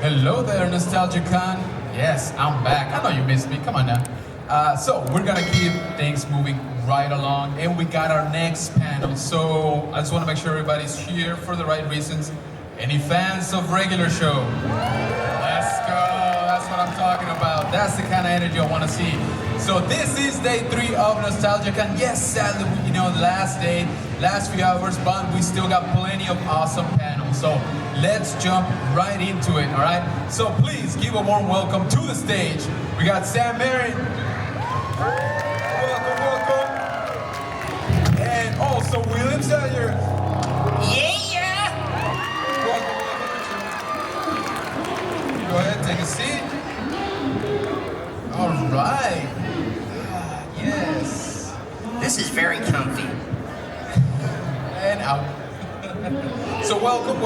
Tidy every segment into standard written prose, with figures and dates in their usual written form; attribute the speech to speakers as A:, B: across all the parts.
A: Hello there, Nostalgia Con. Yes, I'm back. I know you missed me. Come on now. So we're gonna keep things moving right along, and we got our next panel. So I just want to make sure everybody's here for the right reasons. Any fans of regular show? Let's go. That's what I'm talking about. That's the kind of energy I want to see. So this is day 3 of Nostalgia Con. Yes, sadly, last day, last few hours, but we still got plenty of awesome panels. So let's jump right into it, all right? So please give a warm welcome to the stage. We got Sam Marin. Welcome. And also William Salyers.
B: Yeah!
A: Welcome. Go ahead, take a seat. All right. Yes.
B: This is very comfy.
A: And out. So welcome.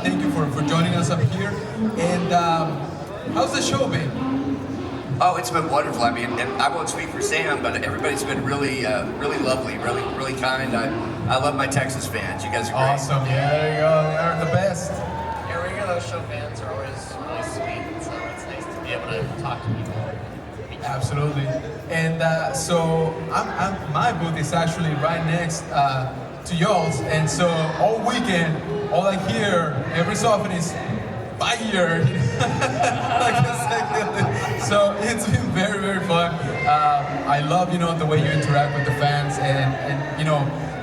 A: Thank you for joining us up here. And how's the show been?
B: Oh, it's been wonderful. I mean, I won't speak for Sam, but everybody's been really lovely, really kind. I love my Texas fans. You guys are great.
A: Awesome. Yeah, there you go. They're the best.
C: Yeah, regular show fans are always really sweet, so it's nice to be able to talk to people.
A: Absolutely. And so my booth is actually right next to y'all's, and so all weekend, all I hear every so often is fire. So it's been very fun. I love the way you interact with the fans, and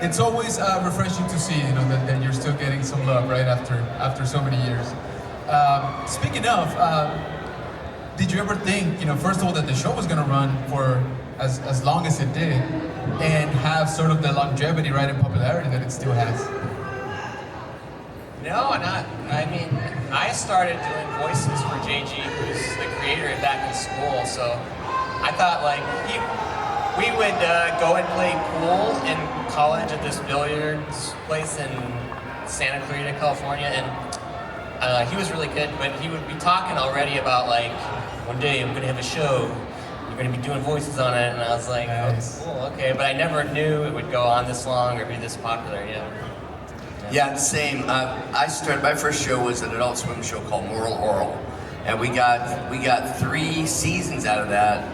A: it's always refreshing to see that you're still getting some love right after so many years. Speaking of. Did you ever think, first of all, that the show was going to run for as long as it did, and have sort of the longevity, right, and popularity that it still has?
C: No, not. I mean, I started doing voices for JG, who's the creator back in school, so I thought, we would go and play pool in college at this billiards place in Santa Clarita, California, and he was really good, but he would be talking already about, one day I'm gonna have a show, you're gonna be doing voices on it, and I was like,
A: nice.
C: Oh, cool, okay, but I never knew it would go on this long or be this popular,
B: Yeah, same. My first show was an Adult Swim show called Moral Oral, and we got 3 seasons out of that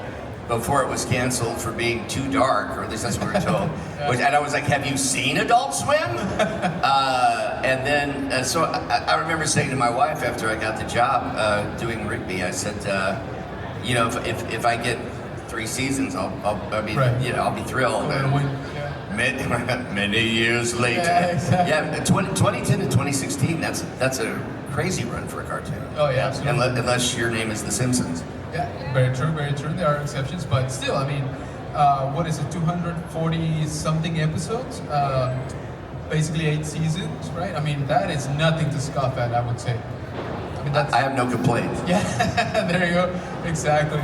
B: before it was canceled for being too dark, or at least that's what we were told. And I was like, have you seen Adult Swim? And then, so I remember saying to my wife after I got the job doing Rigby, I said, if I get 3 seasons, I'll be thrilled. Many years later.
A: Yeah, exactly.
B: Yeah, 2010 to 2016, that's a crazy run for a cartoon.
A: Oh yeah, absolutely.
B: Unless your name is The Simpsons.
A: Yeah, very true. There are exceptions, but still, I mean, what is it, 240 something episodes? Basically 8 seasons, right? I mean, that is nothing to scoff at, I would say. I mean,
B: I have no complaints.
A: Yeah, there you go. Exactly.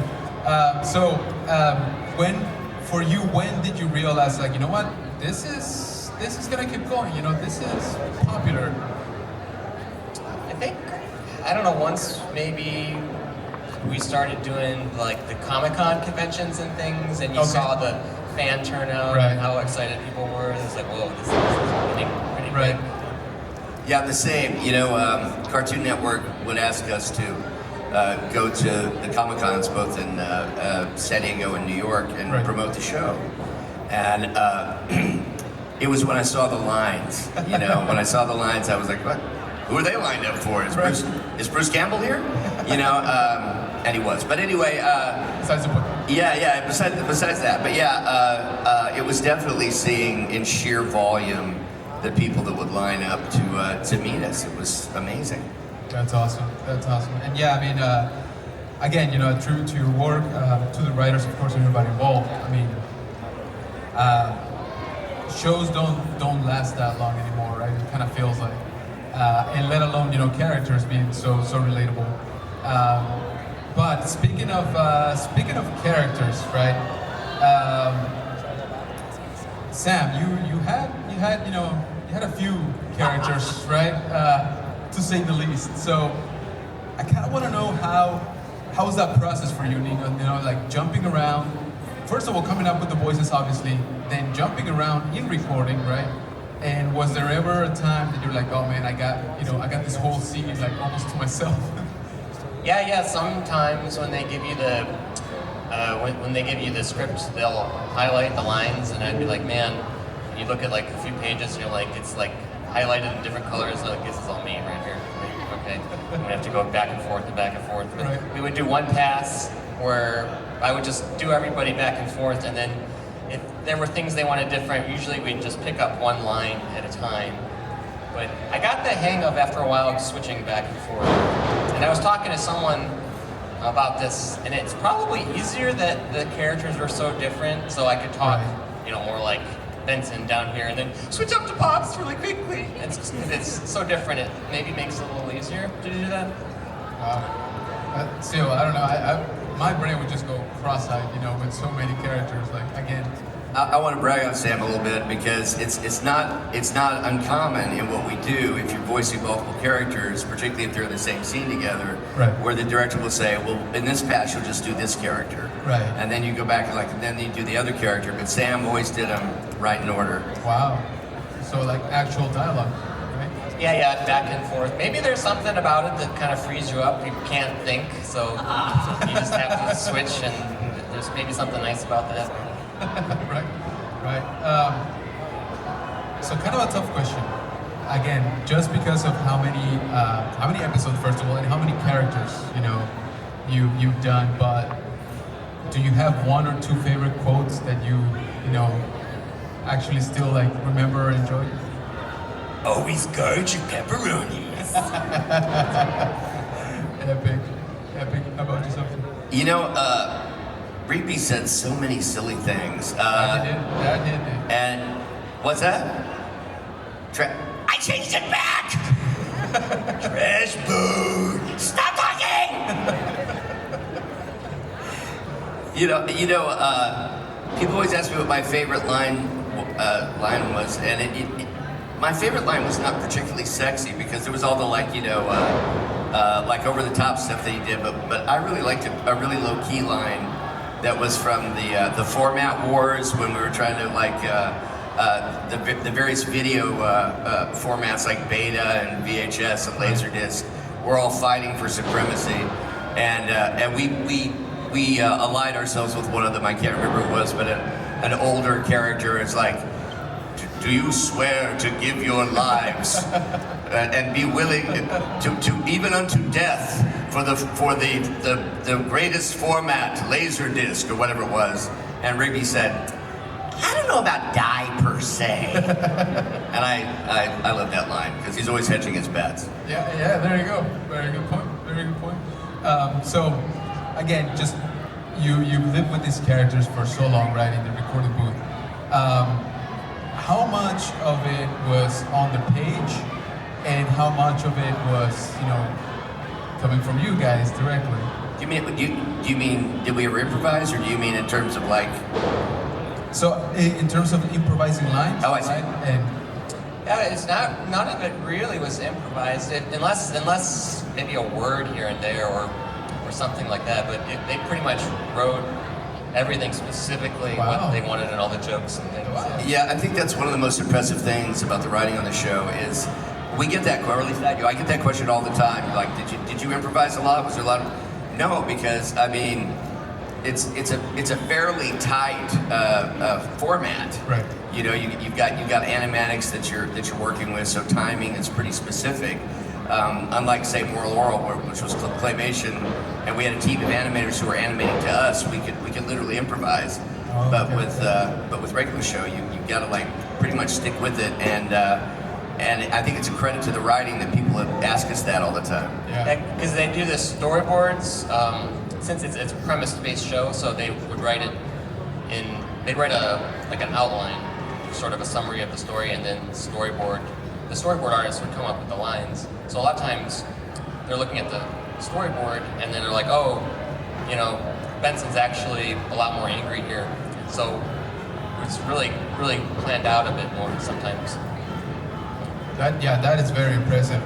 A: When did you realize, you know what, this is gonna keep going? This is popular.
C: I think, I don't know, once maybe we started doing the Comic-Con conventions and things, and you saw the fan turnout and how excited people were. It was like, whoa, this is pretty big.
B: Yeah, the same. Cartoon Network would ask us to go to the Comic-Cons both in San Diego and New York and promote the show. And it was when I saw the lines. When I saw the lines, I was like, what? Who are they lined up for? Is Bruce Campbell here? And he was. But anyway,
A: Besides the book.
B: Yeah. Besides that, but it was definitely seeing in sheer volume the people that would line up to meet us. It was amazing.
A: That's awesome. And yeah, I mean, again, true to your work, to the writers, of course, and everybody involved. I mean, shows don't last that long anymore, right? It kind of feels like, and let alone characters being so relatable. But speaking of characters, right? Sam, you had a few characters, right? To say the least. So I kind of want to know how was that process for you, Nico? Jumping around. First of all, coming up with the voices, obviously, then jumping around in recording, right? And was there ever a time that you're like, oh man, I got this whole scene almost to myself?
C: Yeah. Sometimes when they give you the when they give you the script, they'll highlight the lines, and I'd be like, man, you look at like a few pages, and you're like, it's like highlighted in different colors. So like, this is all me right here. Like, okay, and we have to go back and forth and back and forth. But
A: Right.
C: we would do one pass where I would just do everybody back and forth, and then if there were things they wanted different, usually we'd just pick up one line at a time. But I got the hang of, after a while, switching back and forth. And I was talking to someone about this, and it's probably easier that the characters were so different, so I could talk, more like Benson down here, and then switch up to Pops really quickly. It's so different, it maybe makes it a little easier to do that.
A: Still, I don't know. My brain would just go cross-eyed, with so many characters. Like, again,
B: I want to brag on Sam a little bit because it's not uncommon in what we do if you're voicing multiple characters, particularly if they're in the same scene together,
A: Right.
B: where the director will say, well, in this patch you'll just do this character,
A: Right.
B: and then you go back and then you do the other character. But Sam always did them right in order.
A: wow. So, like, actual dialogue, right?
C: Yeah, back and forth. Maybe there's something about it that kind of frees you up. You can't think, so you just have to switch, and there's maybe something nice about that.
A: right. So kind of a tough question. Again, just because of how many episodes, first of all, and how many characters, you've done. But do you have one or two favorite quotes that you actually still like remember and enjoy?
B: Always guard your pepperonis.
A: Epic. How about yourself?
B: Rigby said so many silly things.
A: That did.
B: And what's that? I changed it back. Trash food. Stop talking. People always ask me what my favorite line was, and my favorite line was not particularly sexy because it was all the like over the top stuff that he did. But I really liked a really low key line that was from the format wars when we were trying to the various video formats like Beta and VHS and Laserdisc. We're all fighting for supremacy, and we allied ourselves with one of them. I can't remember who it was, but an older character is like, do you swear to give your lives and be willing to even unto death for the greatest format, Laserdisc or whatever it was? And Rigby said, I don't know about die per se. And I love that line because he's always hedging his bets.
A: Yeah, there you go. Very good point. So, again, just you lived with these characters for so long, right, in the recording booth. How much of it was on the page, and how much of it was, coming from you guys directly?
B: Do you mean did we ever improvise, or do you mean in terms of like?
A: So, in terms of improvising lines,
B: oh, I see.
A: Right? And
C: yeah, it's not. None of it really was improvised, unless maybe a word here and there or something like that. But they pretty much wrote everything specifically what they wanted and all the jokes and things.
A: Wow.
B: Yeah, I think that's one of the most impressive things about the writing on the show is we get that, or at least I do. I get that question all the time. Like, did you improvise a lot? Was there a lot of? No, because I mean, it's a fairly tight format.
A: Right.
B: You've got animatics that you're working with, so timing is pretty specific. Unlike, say, Moral Oral, which was claymation, and we had a team of animators who were animating to us, we could literally improvise.
A: Oh,
B: but
A: okay.
B: with regular show, you got to like pretty much stick with it, and I think it's a credit to the writing that people ask us that all the time.
A: Yeah.
C: Because they do the storyboards, since it's a premise-based show, so they would write it they'd write an outline, sort of a summary of the story, and then the storyboard artist would come up with the lines. So a lot of times they're looking at the storyboard and then they're like, oh, Benson's actually a lot more angry here. So it's really, really planned out a bit more sometimes.
A: That is very impressive.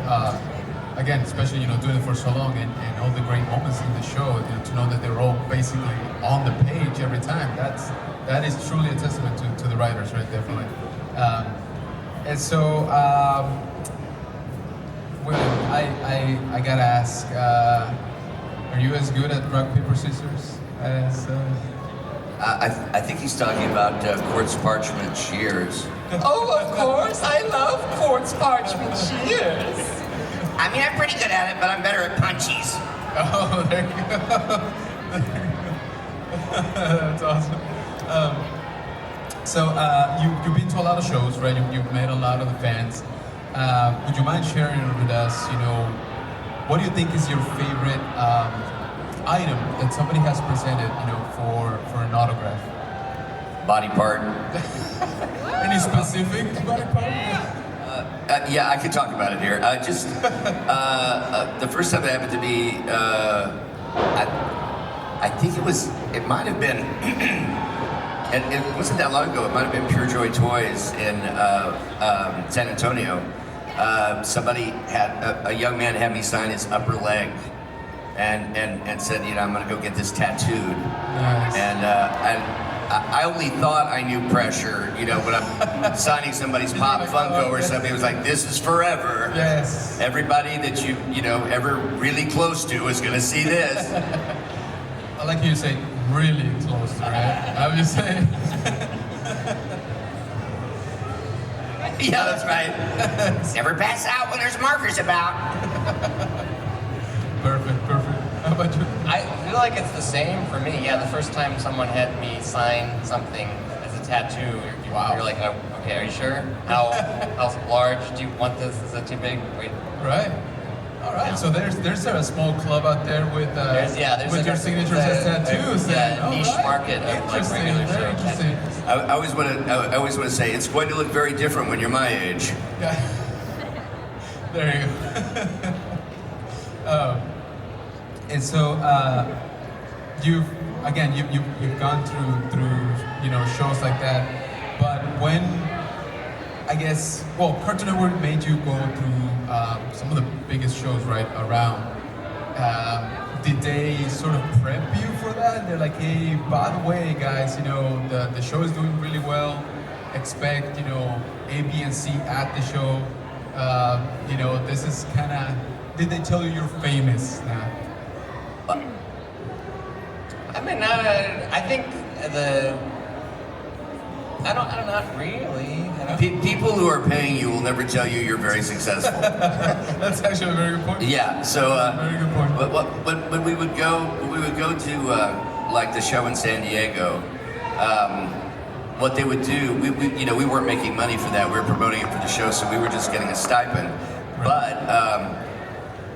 A: Again, especially doing it for so long and all the great moments in the show, to know that they're all basically on the page every time. That is truly a testament to the writers, right? Definitely. And so, William, I gotta ask, Are you as good at rock, paper, scissors as...
B: I think he's talking about quartz parchment shears.
C: Oh, of course. I love quartz parchment shears.
B: I mean, I'm pretty good at it, but I'm better at punchies.
A: Oh, there you go. That's awesome. You've been to a lot of shows, right? You've met a lot of the fans. Would you mind sharing with us, what do you think is your favorite item that somebody has presented, for an autograph?
B: Body part.
A: Any specific body part?
B: Yeah, I could talk about it here. The first time it happened to me, I think it might have been, and it wasn't that long ago, it might have been Pure Joy Toys in San Antonio. A young man had me sign his upper leg and said, I'm gonna go get this tattooed.
A: Nice.
B: And I only thought I knew pressure, when I'm signing somebody's Pop Funko or something. It was like, this is forever.
A: Yes.
B: Everybody that ever really close to is gonna see this.
A: I like you say really close, right? I would say.
B: Yeah, that's right. Never pass out when there's markers about.
A: Perfect. How about you?
C: I feel like it's the same for me. Yeah, the first time someone had me sign something as a tattoo, you're like, oh, okay, are you sure? How large do you want this? Is it too big? Wait.
A: Right. All right. So there's a small club out there with your signatures as tattoos.
C: Niche market of like regular
A: Very interesting.
B: I always want to say it's going to look very different when you're my age.
A: Yeah. There you go. And so you've gone through shows like that, but when Cartoon Network made you go through some of the biggest shows right around. Did they sort of prep you for that? They're like, hey, by the way, guys, the show is doing really well. Expect, A, B, and C at the show. This is kind of. Did they tell you you're famous now?
C: I mean, I think I don't not really.
B: People who are paying you will never tell you you're very successful.
A: That's actually a very good point.
B: Yeah. So.
A: Very good point.
B: But when we would go to like the show in San Diego, what they would do, we weren't making money for that. We were promoting it for the show, so we were just getting a stipend.
A: Right.
B: But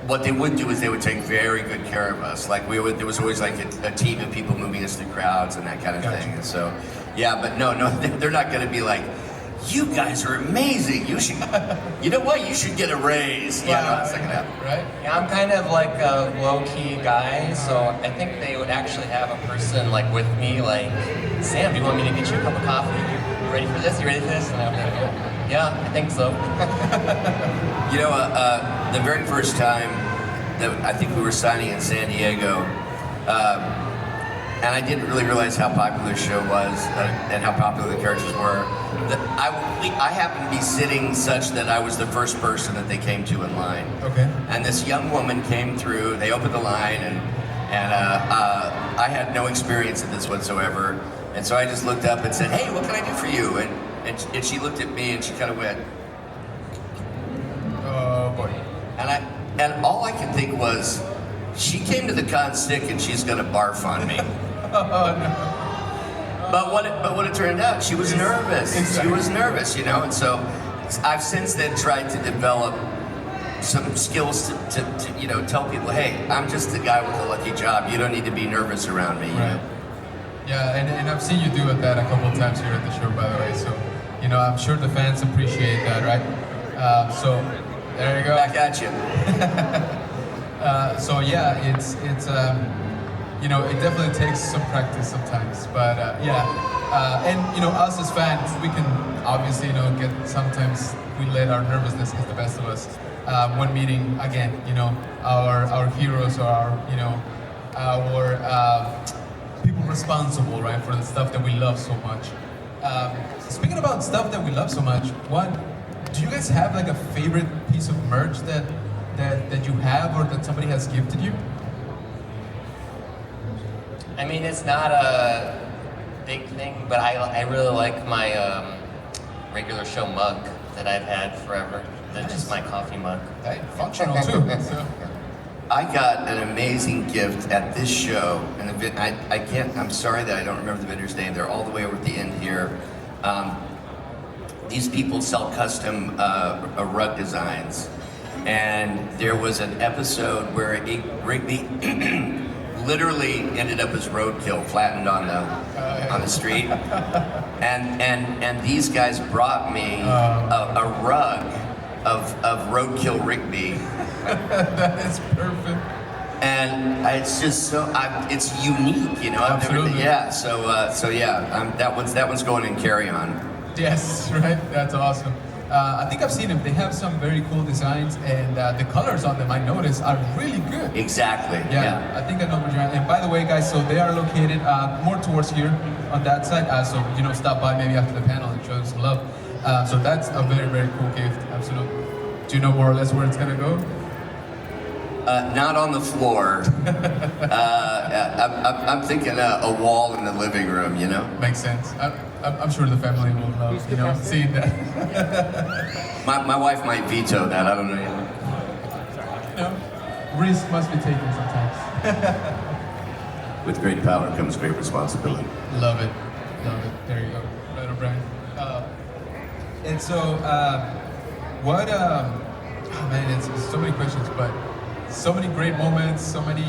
B: what they would do is they would take very good care of us. Like there was always like a team of people moving us through crowds and that kind of thing. And so, yeah, but no, they're not going to be like, you guys are amazing. You should, you know what? You should get a raise. Yeah, no, that's not gonna happen.
A: Right?
C: Yeah, I'm kind of like a low-key guy, so I think they would actually have a person like with me, like, Sam, do you want me to get you a cup of coffee? You ready for this? You ready for this? And I'm like, oh, yeah, I think so.
B: The very first time that I think we were signing in San Diego, and I didn't really realize how popular the show was and how popular the characters were. I happened to be sitting such that I was the first person that they came to in line.
A: Okay.
B: And this young woman came through. They opened the line, and I had no experience in this whatsoever. And so I just looked up and said, "Hey, what can I do for you?" And she looked at me and she kind of went,
A: "Oh boy."
B: And all I could think was, she came to the con sick and she's gonna barf on me.
A: Oh no.
B: But what it turned out, she was nervous.
A: Exactly.
B: She was nervous, and so I've since then tried to develop some skills to tell people, hey, I'm just the guy with a lucky job. You don't need to be nervous around me.
A: Right. Yeah, and I've seen you do that a couple of times here at the show, by the way. So, I'm sure the fans appreciate that, right? So, there you go.
B: Back at you.
A: So yeah, it's it definitely takes some practice sometimes, but and us as fans, we can obviously get sometimes we let our nervousness get the best of us when meeting again our heroes or our people responsible, right, for the stuff that we love so much. Speaking about stuff that we love so much, do you guys have like a favorite piece of merch that you have or that somebody has gifted you?
C: I mean, it's not a big thing, but I really like my regular show mug that I've had forever. That's just my coffee mug.
A: Hey, functional too. So.
B: I got an amazing gift at this show, and I can't. I'm sorry that I don't remember the vendor's name. They're all the way over at the end here. These people sell custom rug designs, and there was an episode where Rigby literally ended up as roadkill, flattened on the street, and these guys brought me a rug of roadkill Rigby.
A: That is perfect.
B: And it's just so, it's unique, you know.
A: Absolutely.
B: So yeah, that one's going in carry-on.
A: Yes, right. That's awesome. I think I've seen them. They have some very cool designs, and the colors on them, I noticed, are really good.
B: Exactly.
A: Yeah, I think I know what you're at. And by the way, guys, so they are located more towards here on that side. So stop by maybe after the panel and show them some love. So that's a very, very cool gift. Absolutely. Do you know more or less where it's gonna go?
B: Not on the floor. I'm thinking a wall in the living room, you know?
A: Makes sense. I'm sure the family will love, seeing that.
B: My wife might veto that, I don't know.
A: Risk must be taken sometimes.
B: With great power comes great responsibility.
A: Love it. There you go. Right on, Brian. And so, it's so many questions, but so many great moments, so many,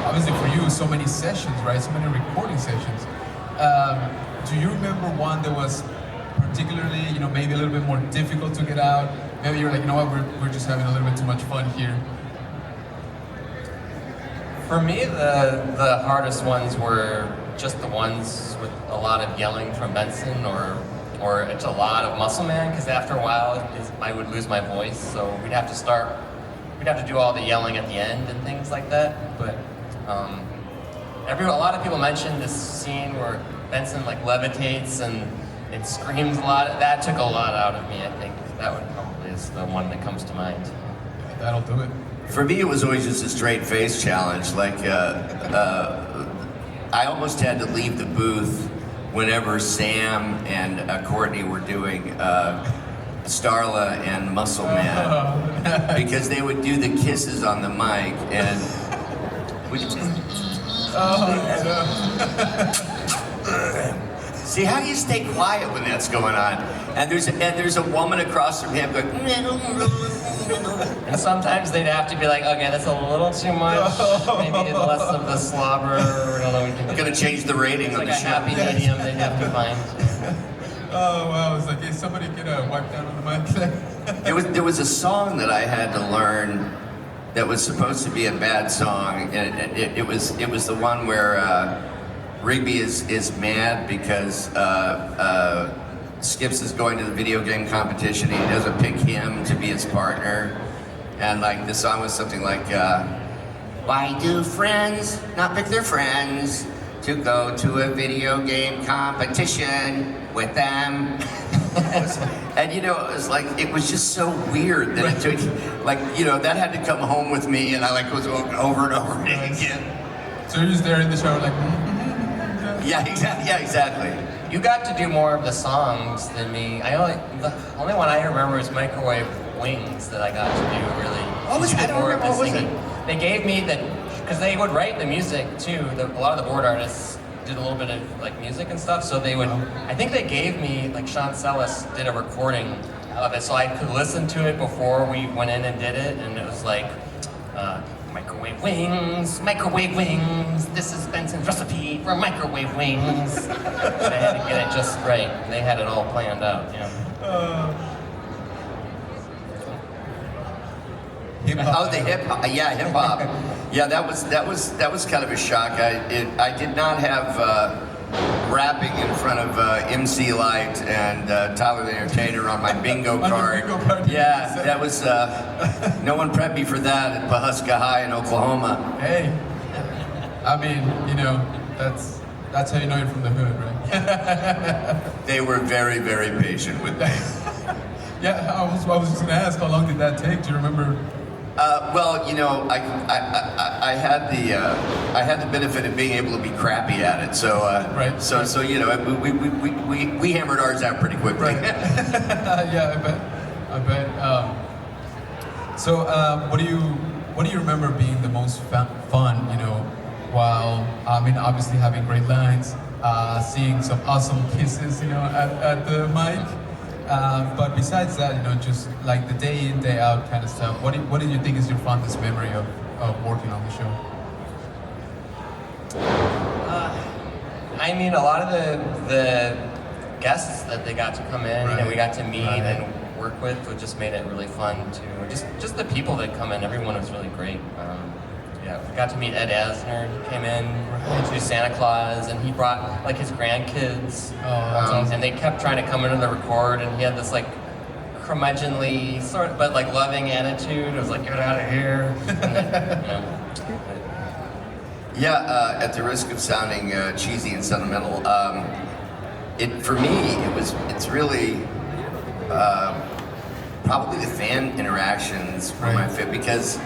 A: obviously for you, so many sessions, right? So many recording sessions. Do you remember one that was particularly, maybe a little bit more difficult to get out? Maybe you're like, you know what, we're just having a little bit too much fun here.
C: For me, the hardest ones were just the ones with a lot of yelling from Benson or it's a lot of Muscle Man, because after a while I would lose my voice, so we'd have to do all the yelling at the end and things like that. But a lot of people mentioned this scene where Benson like levitates and it screams a lot. That took a lot out of me. I think that one probably is the one that comes to mind.
A: That'll do it.
B: For me, it was always just a straight face challenge. Like, I almost had to leave the booth whenever Sam and Courtney were doing Starla and Muscle Man, because they would do the kisses on the mic and. See, how do you stay quiet when that's going on? And there's a woman across from him going.
C: And sometimes they'd have to be like, okay, that's a little too much. Maybe less of the slobber. I don't know. We can
B: Gonna change the rating on
C: like
B: the
C: a
B: show.
C: happy medium they'd have to find.
A: Oh wow! It's like, hey, somebody get a wipe down on the mic.
B: There was a song that I had to learn that was supposed to be a bad song, and it was the one where Rigby is mad because Skips is going to the video game competition and he doesn't pick him to be his partner, and like the song was something like, why do friends not pick their friends to go to a video game competition with them? And it was like, it was just so weird that it took, like, that had to come home with me, and I like was over and over again.
A: So you're just there in the shower like,
B: Yeah, exactly.
C: You got to do more of the songs than me. The only one I remember is Microwave Wings that I got to do, really.
B: What was it? I don't remember. What was it?
C: They gave me because they would write the music too. A lot of the board artists did a little bit of like music and stuff, so they would, I think they gave me, like Sean Sellis did a recording of it, so I could listen to it before we went in and did it, and it was like, microwave wings, this is Benson's recipe for microwave wings. And I had to get it just right. They had it all planned out,
B: Oh, the hip hop. Yeah, hip hop. Yeah, that was kind of a shock. I did not have rapping in front of MC Light and Tyler the Entertainer on my bingo card. Yeah, that was. No one prepped me for that at Pahuska High in Oklahoma.
A: hey, I mean, that's how you know you're from the hood, right?
B: They were very, very patient with me.
A: Yeah, I was just gonna ask, how long did that take? Do you remember?
B: Well, you know, I had the benefit of being able to be crappy at it, so
A: Right.
B: So you know, we hammered ours out pretty quickly.
A: Yeah, I bet. So, what do you remember being the most fun? You know, while I mean, obviously having great lines, seeing some awesome kisses, you know, at the mic. But besides that, you know, just like the day in, day out kind of stuff. What do you think is your fondest memory of working on the show?
C: I mean, a lot of the guests that they got to come in and we got to meet and work with, it just made it really fun too. Just the people that come in, everyone was really great. Yeah, we got to meet Ed Asner. He came in to do Santa Claus, and he brought like his grandkids,
A: awesome.
C: and they kept trying to come into the record, and he had this like curmudgeonly sort of, but like loving attitude. It was like, get out of here. And then, you know,
B: Yeah, at the risk of sounding cheesy and sentimental, for me it's really probably the fan interactions were my fit, because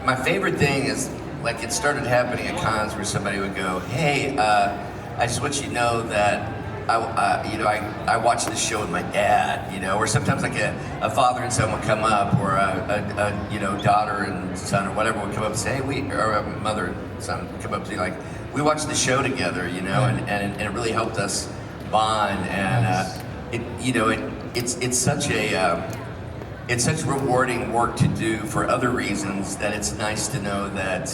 B: my favorite thing is like it started happening at cons where somebody would go, "Hey, I just want you to know that I watched this show with my dad," you know, or sometimes like a father and son would come up, or a you know, daughter and son or whatever would come up and say, "Hey, or a mother and son would come up to you like, we watched the show together," you know, and it really helped us bond, and it's such rewarding work to do for other reasons, that it's nice to know that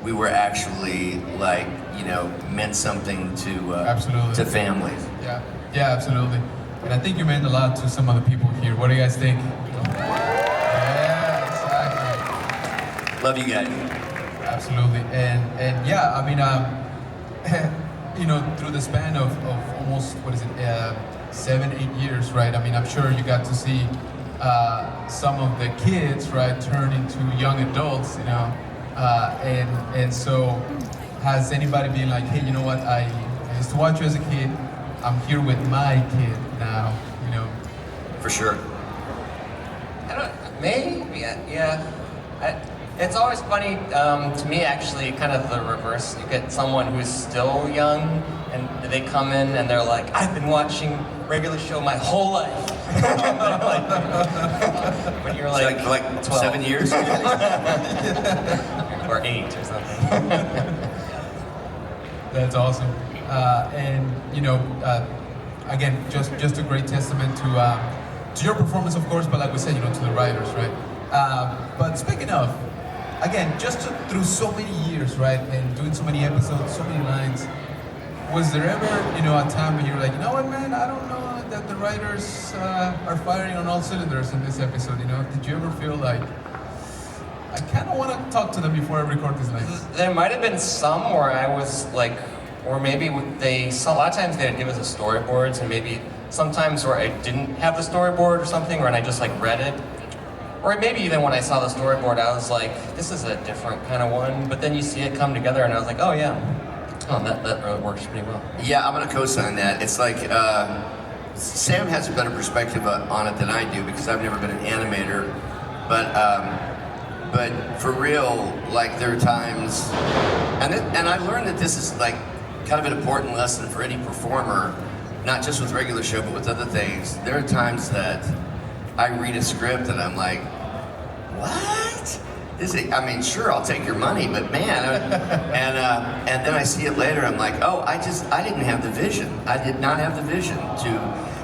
B: we were actually, like, you know, meant something to
A: Absolutely.
B: to families.
A: Yeah, absolutely. And I think you meant a lot to some of the people here. What do you guys think? Yeah, exactly.
B: Love you guys.
A: Absolutely. And yeah, I mean, you know, through the span of almost, 7-8 years, right? I mean, I'm sure you got to see some of the kids, right, turn into young adults, you know, and so has anybody been like, hey, you know what, I used to watch you as a kid, I'm here with my kid now, you know?
B: For sure.
C: Maybe, yeah. It's always funny to me, actually, kind of the reverse. You get someone who's still young, and they come in and they're like, I've been watching regular show my whole life. When you're like,
B: Like
C: 12.
B: 7 years.
C: Or 8 or something.
A: That's awesome. And you know, again, just a great testament to your performance, of course, but like we said, you know, to the writers, right? But speaking of, again, through so many years, right, and doing so many episodes, so many lines, was there ever, you know, a time when you were like, you know what, man, I don't know that the writers are firing on all cylinders in this episode, you know? Did you ever feel like, I kind of want to talk to them before I record these lines?
C: There might have been some where I was like, or maybe a lot of times they'd give us the storyboards, and maybe sometimes where I didn't have the storyboard or something, or I just like read it. Or maybe even when I saw the storyboard, I was like, this is a different kind of one. But then you see it come together, and I was like, oh yeah, that really works pretty well.
B: Yeah, I'm gonna co-sign that. It's like Sam has a better perspective on it than I do, because I've never been an animator. But for real, like, there are times, and I learned that this is like kind of an important lesson for any performer, not just with regular show, but with other things. There are times that I read a script and I'm like, what? I mean, sure, I'll take your money, but man, and then I see it later. I'm like, oh, I didn't have the vision. I did not have the vision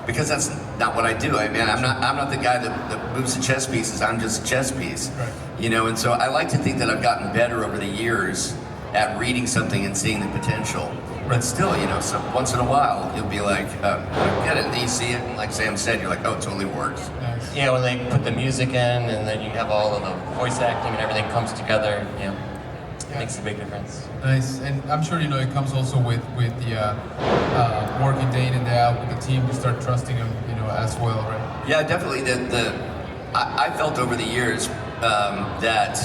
B: because that's not what I do. I mean, I'm not the guy that moves the chess pieces. I'm just a chess piece,
A: right.
B: You know. And so I like to think that I've gotten better over the years at reading something and seeing the potential. But still, you know, so once in a while, you'll be like, get it, and then you see it, and like Sam said, you're like, oh, it totally works.
A: Nice.
C: Yeah, when they put the music in, and then you have all of the voice acting and everything comes together, it makes a big difference.
A: Nice, and I'm sure, you know, it comes also with the working day in and day out with the team. You start trusting them, you know, as well, right?
B: Yeah, definitely. I felt over the years that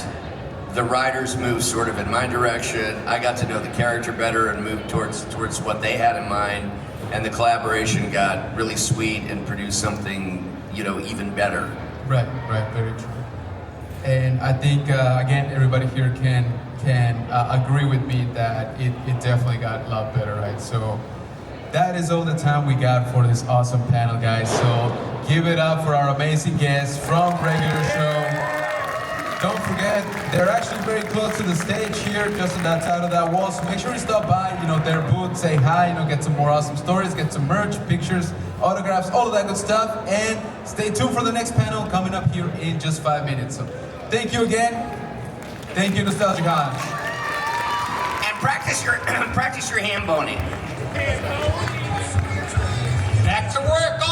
B: the writers moved sort of in my direction. I got to know the character better and moved towards what they had in mind, and the collaboration got really sweet and produced something, you know, even better.
A: Right, very true. And I think again, everybody here can agree with me that it definitely got a lot better, right? So that is all the time we got for this awesome panel, guys. So give it up for our amazing guests from regular show. Don't forget, they're actually very close to the stage here, just on that side of that wall. So make sure you stop by, their booth, say hi, get some more awesome stories, get some merch, pictures, autographs, all of that good stuff. And stay tuned for the next panel coming up here in just 5 minutes. So thank you again. Thank you, Nostalgia Con.
B: And practice your hand boning.
C: Back to work.